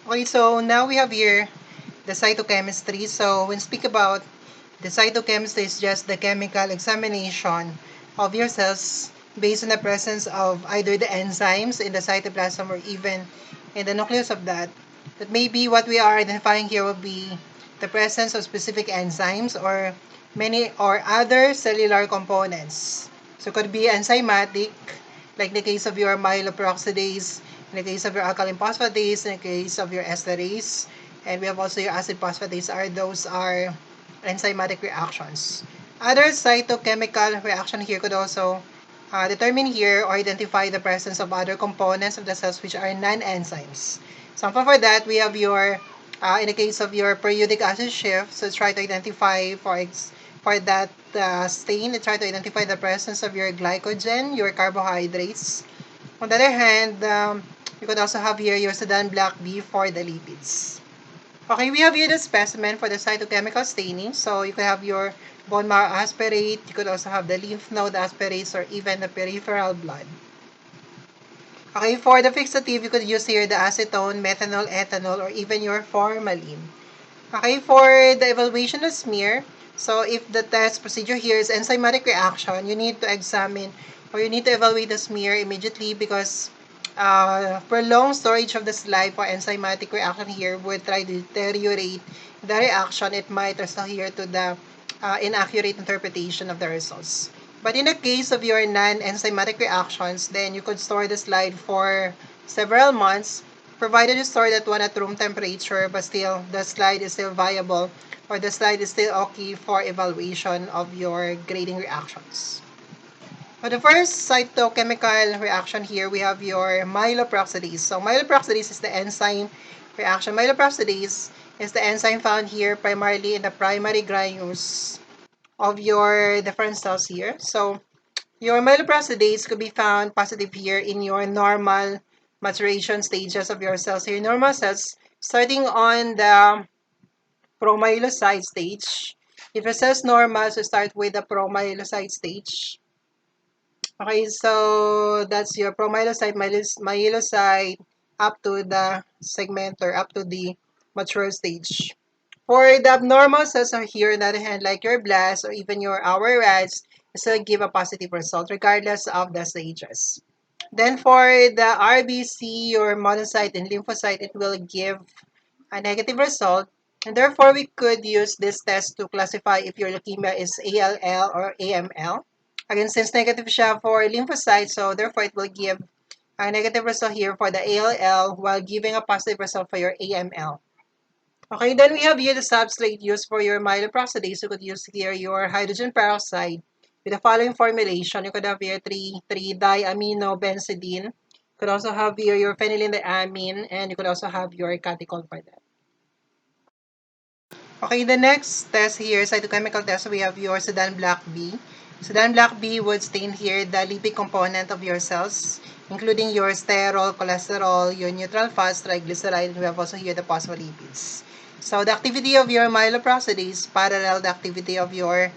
Okay, so now we have here the cytochemistry. So when speak about the cytochemistry is just the chemical examination of your cells based on the presence of either the enzymes in the cytoplasm or even in the nucleus of that. That maybe what we are identifying here will be the presence of specific enzymes or many or other cellular components. So it could be enzymatic, like in the case of your myeloperoxidase, in the case of your alkaline phosphatase, in the case of your esterase, and we have also your acid phosphatase. Those are enzymatic reactions. Other cytochemical reaction here could also determine here or identify the presence of other components of the cells which are non-enzymes. Example for that, we have your, in the case of your periodic acid shift, so try to identify for that stain, try to identify the presence of your glycogen, your carbohydrates. On the other hand, you could also have here your Sudan black B for the lipids. Okay, we have here the specimen for the cytochemical staining. So you could have your bone marrow aspirate, you could also have the lymph node aspirates, or even the peripheral blood. Okay, for the fixative, you could use here the acetone, methanol, ethanol, or even your formalin. Okay, for the evaluation of smear, so if the test procedure here is enzymatic reaction, you need to examine or you need to evaluate the smear immediately because prolonged storage of the slide for enzymatic reaction here would try to deteriorate the reaction. It might result here to the inaccurate interpretation of the results. But in the case of your non-enzymatic reactions, then you could store the slide for several months, provided you store that one at room temperature, but still the slide is still viable or the slide is still okay for evaluation of your grading reactions. For the first cytochemical reaction here, we have your myeloperoxidase. So myeloperoxidase is the enzyme reaction. Myeloperoxidase is the enzyme found here primarily in the primary granules of your different cells here. So your myeloperoxidase could be found positive here in your normal maturation stages of your cells. So your normal cells, starting on the promyelocyte stage. If your cell's normal, so start with the promyelocyte stage. Okay, so that's your promyelocyte, myelocyte, up to the segment or up to the mature stage. For the abnormal cells are here, on the other hand, like your blasts or even your RADs, still give a positive result regardless of the stages. Then for the RBC, your monocyte and lymphocyte, it will give a negative result. And therefore, we could use this test to classify if your leukemia is ALL or AML. Again, since negative siya for lymphocytes, so therefore it will give a negative result here for the ALL while giving a positive result for your AML. Okay, then we have here the substrate used for your myeloperoxidase. You could use here your hydrogen peroxide with the following formulation. You could have here 3,3-diaminobenzidine. You could also have here your phenylenediamine, and you could also have your catechol for that. Okay, the next test here, cytochemical test, we have your Sudan black B. Sudan black B would stain here the lipid component of your cells, including your sterol, cholesterol, your neutral fats, triglyceride, and we have also here the phospholipids. So the activity of your myeloperoxidase parallel the activity of your,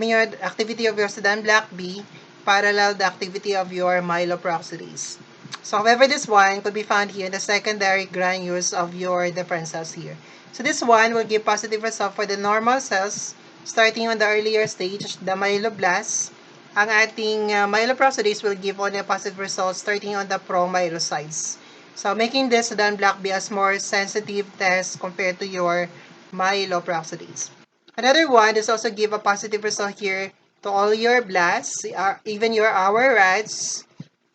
your activity of your Sudan black B parallel the activity of your myeloperoxidase. So however, this one could be found here in the secondary granules of your different cells here. So this one will give positive result for the normal cells starting on the earlier stage, the myeloblasts. Ang ating myeloperoxidase will give only a positive result starting on the promyelocytes. So making this Sudan black B as more sensitive test compared to your myeloperoxidase. Another one is also give a positive result here to all your blasts, even your RADs.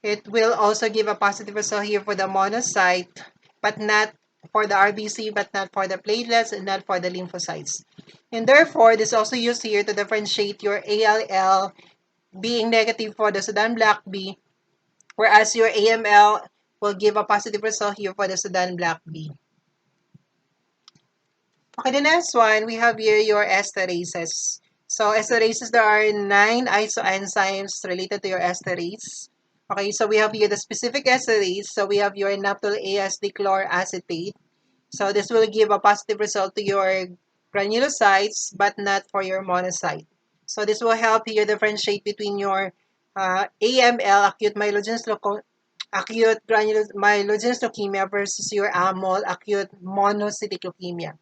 It will also give a positive result here for the monocyte, but not for the RBC, but not for the platelets, and not for the lymphocytes. And therefore, this is also used here to differentiate your ALL being negative for the Sudan black B, whereas your AML will give a positive result here for the Sudan black B. Okay, the next one, we have here your esterases. So esterases, there are 9 isoenzymes related to your esterase. Okay, so we have here the specific esterase. So we have your naphtol ASD chloroacetate. So this will give a positive result to your granulocytes, but not for your monocyte. So this will help you differentiate between your AML, acute myelogenous acute myelogenous leukemia versus your AML acute monocytic leukemia.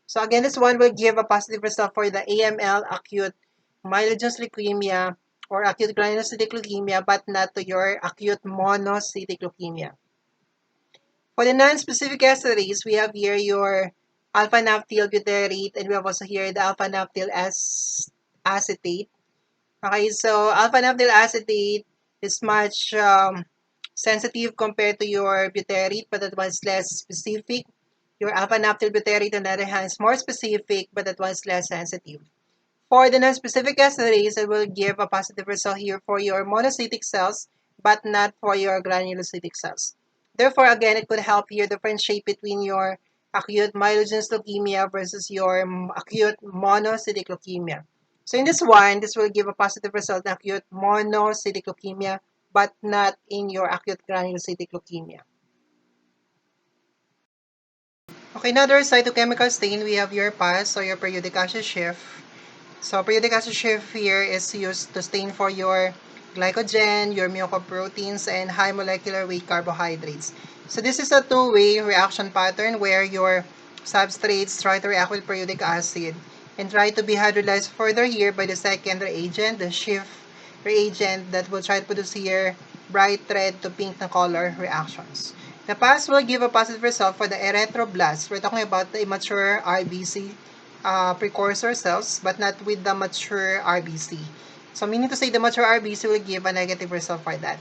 So again, this one will give a positive result for the AML acute myelogenous leukemia or acute granulocytic leukemia, but not to your acute monocytic leukemia. For the non-specific esterase, we have here your alpha-naptyl butyrate, and we have also here the alpha-naptyl acetate. Okay, so alpha-naptyl acetate is much sensitive compared to your butyrate, but that was less specific. Your alpha-naptyl butyrate, on the other hand, is more specific, but that was less sensitive. For the non-specific esterase, it will give a positive result here for your monocytic cells, but not for your granulocytic cells. Therefore, again, it could help you differentiate between your acute myelogenous leukemia versus your acute monocytic leukemia. So in this one, this will give a positive result in acute monocytic leukemia, but not in your acute granulocytic leukemia. Okay, another cytochemical stain, we have your PAS or your periodic acid shift. So periodic acid shift here is used to stain for your glycogen, your mucoproteins, and high molecular weight carbohydrates. So this is a two-way reaction pattern where your substrates try to react with periodic acid and try to be hydrolyzed further here by the second reagent, the shift reagent that will try to produce here bright red to pink na color reactions. The PAS will give a positive result for the erythroblasts. We're talking about the immature RBC precursor cells, but not with the mature RBC. So meaning to say the mature RBC will give a negative result for that.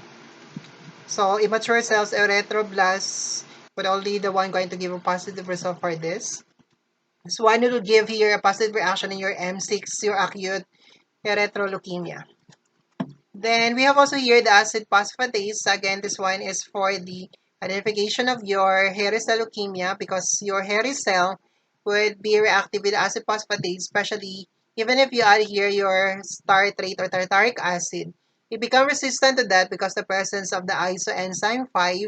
So immature cells, erythroblasts, but only the one going to give a positive result for this. This one will give here a positive reaction in your M6, your acute erythroleukemia. Then we have also here the acid phosphatase. Again, this one is for the identification of your hairy cell leukemia because your hairy cell would be reactive with acid phosphatase, especially even if you add here your tartrate or tartaric acid. You become resistant to that because the presence of the isoenzyme 5,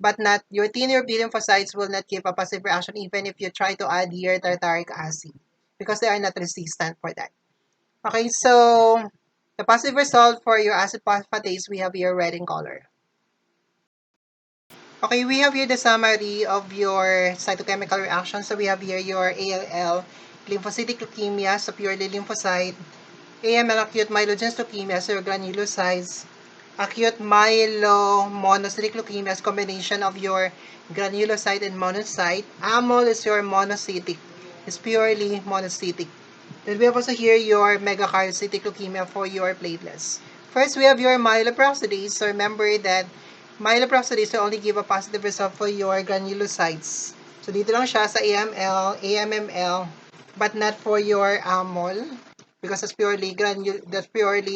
but not your thinner B lymphocytes will not give a positive reaction even if you try to add here tartaric acid because they are not resistant for that. Okay, so the positive result for your acid phosphatase, we have here red in color. Okay, we have here the summary of your cytochemical reaction. So we have here your ALL, lymphocytic leukemia, so purely lymphocyte, AML, acute myelogenous leukemia, so your granulocytes, acute myelomonocytic leukemia is combination of your granulocyte and monocyte. AML is your monocytic, it's purely monocytic. Then we have also here your megakaryocytic leukemia for your platelets. First, we have your myeloperoxidase. So remember that myeloperoxidase will only give a positive result for your granulocytes. So dito lang siya sa AML, AMML, but not for your AMOL because that's purely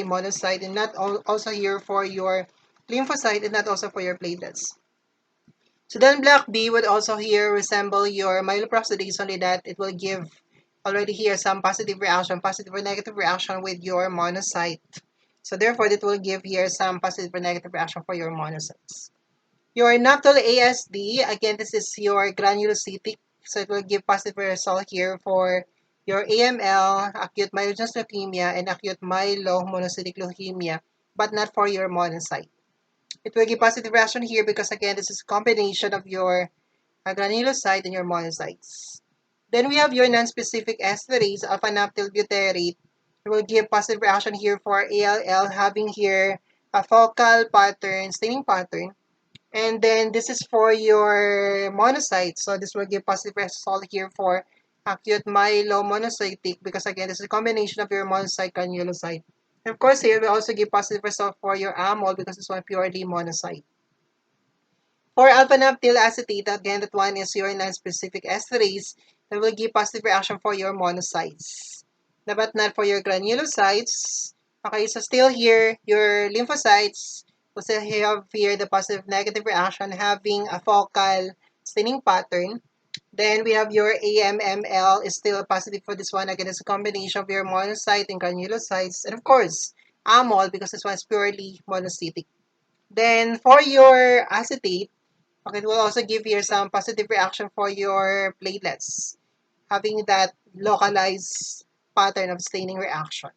monocyte and not also here for your lymphocyte and not also for your platelets. So then block B would also here resemble your myeloperoxidase, only that it will give already here some positive reaction, positive or negative reaction with your monocyte. So therefore, it will give here some positive or negative reaction for your monocytes. Your naphtol ASD, again, this is your granulocytic. So it will give positive result here for your AML, acute myelogenous leukemia, and acute myelomonocytic leukemia, but not for your monocyte. It will give positive reaction here because again, this is a combination of your granulocyte and your monocytes. Then we have your non-specific esterase, alpha-naptyl butyrate. It will give positive reaction here for ALL, having here a focal pattern, staining pattern. And then this is for your monocytes. So this will give positive result here for acute myelomonocytic because again, this is a combination of your monocyte granulocyte. And of course, here we also give positive result for your AMOL because this one purely monocyte. For alpha-naptyl acetate, again, that one is your non-specific esterase that will give positive reaction for your monocytes, but not for your granulocytes. Okay, so still here, your lymphocytes will still have here the positive negative reaction having a focal staining pattern. Then we have your AMML is still positive for this one. Again, it's a combination of your monocyte and granulocytes. And of course, AMOL because this one is purely monocytic. Then for your acetate, okay, it will also give here some positive reaction for your platelets, having that localized pattern of staining reaction.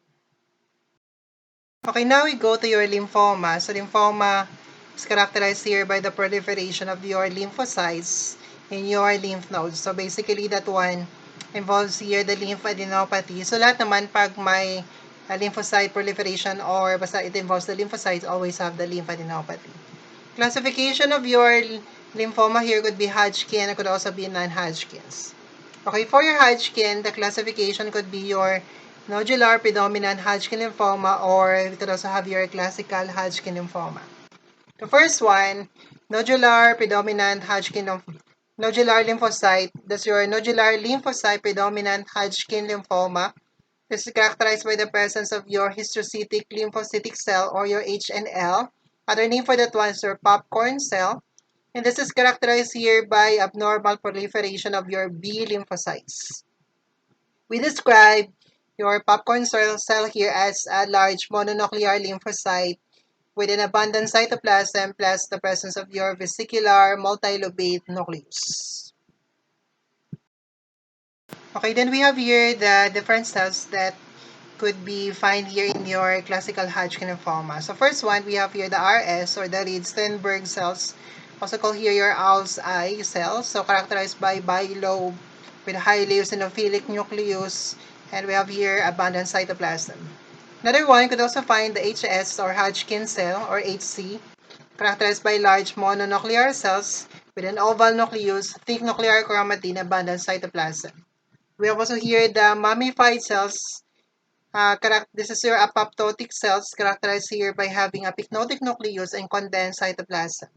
Okay, now we go to your lymphoma. So lymphoma It's characterized here by the proliferation of your lymphocytes in your lymph nodes. So basically, that one involves here the lymphadenopathy. So lahat naman pag may lymphocyte proliferation or basta it involves the lymphocytes, always have the lymphadenopathy. Classification of your lymphoma here could be Hodgkin. It could also be non-Hodgkin's. Okay, for your Hodgkin, the classification could be your nodular predominant Hodgkin lymphoma, or we could also have your classical Hodgkin lymphoma. The first one, nodular predominant Hodgkin nodular lymphocyte. That's your nodular lymphocyte predominant Hodgkin lymphoma. This is characterized by the presence of your histiocytic lymphocytic cell, or your HNL. Other name for that one is your popcorn cell. And this is characterized here by abnormal proliferation of your B lymphocytes. We describe your popcorn cell here as a large mononuclear lymphocyte with an abundant cytoplasm plus the presence of your vesicular multilobate nucleus. Okay, then we have here the different cells that could be found here in your classical Hodgkin lymphoma. So first one, we have here the RS, or the Reed-Steinberg cells, also called here your owl's eye cells, so characterized by bilobe with highly eosinophilic nucleus, and we have here abundant cytoplasm. Another one, you could also find the HS, or Hodgkin cell, or HC, characterized by large mononuclear cells with an oval nucleus, thick nuclear chromatin, abundant cytoplasm. We have also here the mummified cells. This is your apoptotic cells, characterized here by having a pycnotic nucleus and condensed cytoplasm.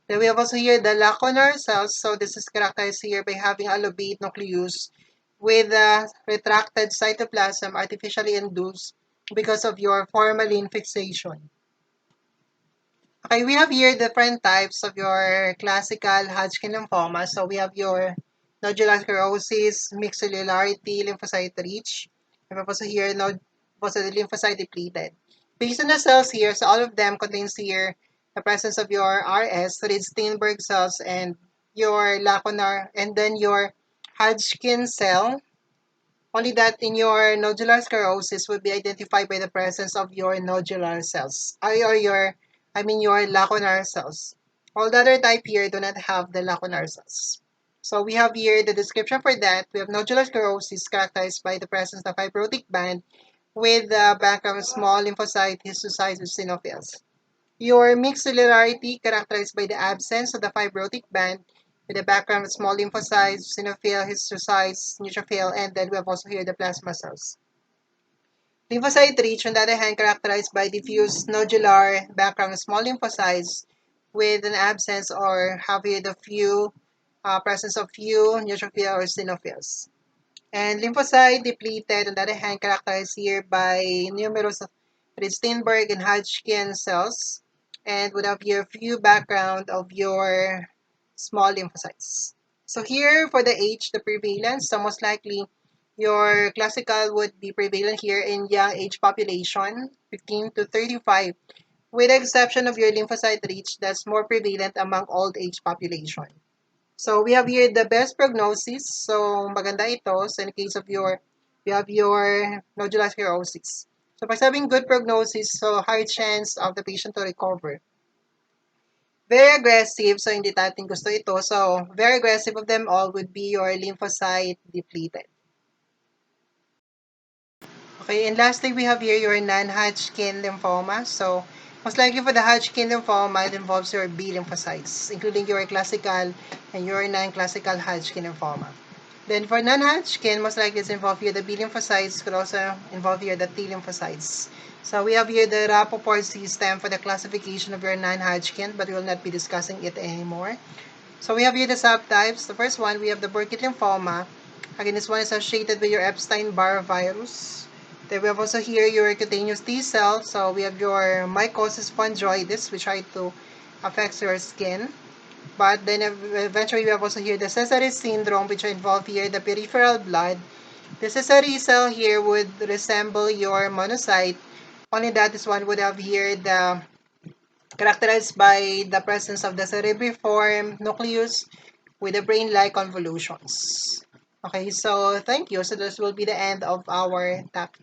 Then we have also here the lacunar cells. So this is characterized here by having a lobate nucleus with a retracted cytoplasm artificially induced because of your formalin fixation. Okay, we have here different types of your classical Hodgkin lymphoma. So we have your nodular sclerosis, mixed cellularity, lymphocyte rich. We have also here also the lymphocyte depleted. Based on the cells here, so all of them contains here the presence of your RS, Reed-Steinberg cells, and your lacunar, and then your Hodgkin cell. Only that in your nodular sclerosis will be identified by the presence of your nodular cells, your lacunar cells. All the other type here do not have the lacunar cells. So we have here the description for that. We have nodular sclerosis characterized by the presence of fibrotic band with the background of small lymphocyte histiocytes with eosinophils. Your mixed cellularity characterized by the absence of the fibrotic band with a background of small lymphocytes, eosinophil, histiocytes, neutrophil, and then we have also here the plasma cells. Lymphocyte rich, on the other hand, characterized by diffuse nodular background of small lymphocytes with an absence or have here the presence of few neutrophil or eosinophils. And lymphocyte depleted, on the other hand, characterized here by numerous Reed-Steinberg and Hodgkin cells, and would have here few background of your small lymphocytes. So here for the age, the prevalence, so most likely your classical would be prevalent here in young age population, 15 to 35, with the exception of your lymphocyte rich, that's more prevalent among old age population. So we have here the best prognosis. So maganda ito. So in the case of we have your nodular sclerosis. So pag sabing good prognosis, so high chance of the patient to recover. Very aggressive, so hindi natin gusto ito. So very aggressive of them all would be your lymphocyte depleted. Okay, and lastly, we have here your non-Hodgkin lymphoma. So most likely for the Hodgkin lymphoma, it involves your B lymphocytes, including your classical and your non-classical Hodgkin lymphoma. Then for non-Hodgkin, most likely it's involved here the B lymphocytes, could also involve here the T lymphocytes. So we have here the Rappaport system for the classification of your non-Hodgkin, but we will not be discussing it anymore. So we have here the subtypes. The first one, we have the Burkitt lymphoma. Again, this one is associated with your Epstein-Barr virus. Then we have also here your cutaneous T cell. So we have your mycosis fungoides, which try to affect your skin. But then eventually we have also here the Sézary syndrome, which involve here the peripheral blood. The Sézary cell here would resemble your monocyte. Only that this one would have here the characterized by the presence of the cerebriform nucleus with the brain-like convolutions. Okay, so thank you. So this will be the end of our topic.